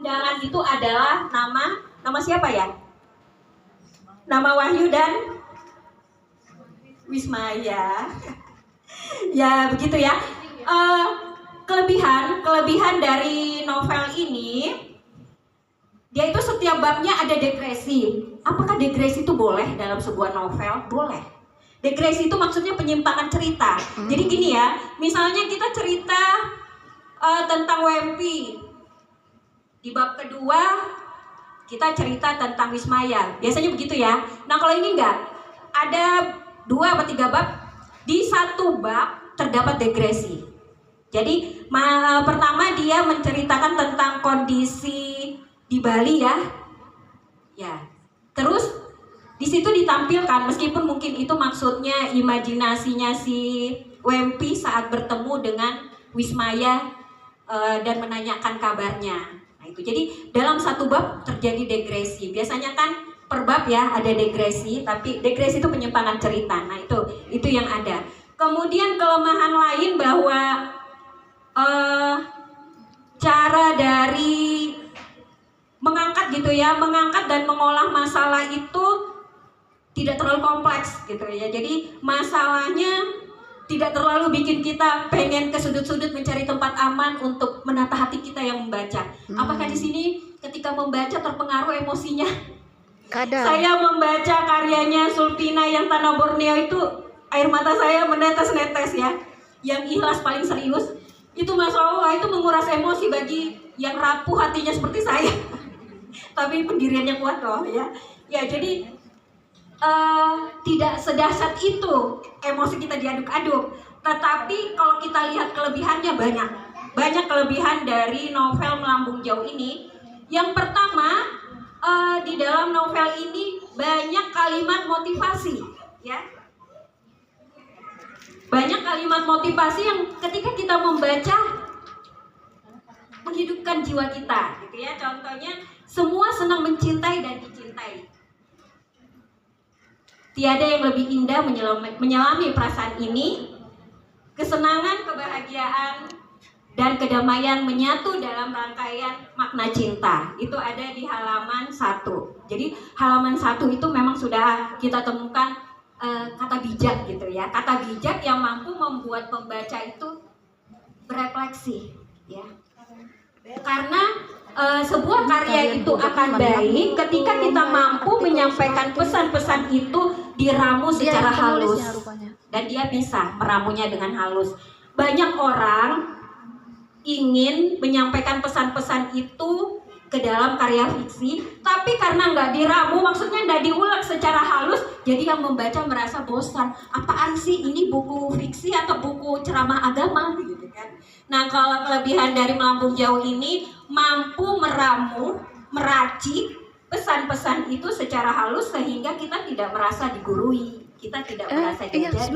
Undangan itu adalah nama siapa ya? Nama Wahyu dan Wismaya. Ya begitu ya. Kelebihan dari novel ini, dia itu setiap babnya ada degresi. Apakah degresi itu boleh dalam sebuah novel? Boleh. Degresi itu maksudnya penyimpangan cerita. Jadi gini ya, misalnya kita cerita tentang Wempi. Di bab kedua kita cerita tentang Wismaya. Biasanya begitu ya. Nah kalau ini enggak, ada 2 atau 3 bab. Di satu bab terdapat degresi. Jadi pertama dia menceritakan tentang kondisi di Bali ya. Ya. Terus di situ ditampilkan, meskipun mungkin itu maksudnya imajinasinya si Wempi saat bertemu dengan Wismaya dan menanyakan kabarnya. Nah itu, jadi dalam satu bab terjadi degresi. Biasanya kan per bab ya ada degresi, tapi degresi itu penyimpangan cerita. Nah itu yang ada. Kemudian kelemahan lain bahwa cara dari mengangkat gitu ya, mengangkat dan mengolah masalah itu tidak terlalu kompleks gitu ya. Jadi masalahnya tidak terlalu bikin kita pengen ke sudut-sudut mencari tempat aman untuk menata hati kita yang membaca. Apakah di sini ketika membaca terpengaruh emosinya? Kadang. Saya membaca karyanya Sulpina yang Tanah Borneo itu air mata saya menetes-netes ya. Yang ikhlas paling serius itu Masya Allah, itu menguras emosi bagi yang rapuh hatinya seperti saya. Tapi pendiriannya kuat loh ya. Ya jadi tidak sedahsyat itu emosi kita diaduk-aduk. Tetapi kalau kita lihat kelebihannya banyak kelebihan dari novel Melambung Jauh ini. Yang pertama, di dalam novel ini banyak kalimat motivasi ya. Banyak kalimat motivasi yang ketika kita membaca menghidupkan jiwa kita gitu ya. Contohnya, semua senang mencintai dan dicintai. Tiada yang lebih indah menyelami perasaan ini. Kesenangan, kebahagiaan, dan kedamaian menyatu dalam rangkaian makna cinta. Itu ada di halaman 1. Jadi halaman 1 itu memang sudah kita temukan kata bijak gitu ya. Kata bijak yang mampu membuat pembaca itu berefleksi ya. Karena sebuah karya itu akan baik ketika kita mampu menyampaikan pesan-pesan itu diramu secara halus, dan dia bisa meramunya dengan halus. Banyak orang ingin menyampaikan pesan-pesan itu ke dalam karya fiksi, tapi karena nggak diramu, maksudnya nggak diulang secara halus, jadi yang membaca merasa bosan. Apaan sih ini, buku fiksi atau buku ceramah agama gitu kan? Nah kalau kelebihan dari Melambung Jauh ini mampu meramu, meracik pesan-pesan itu secara halus sehingga kita tidak merasa digurui, kita tidak merasa diajari.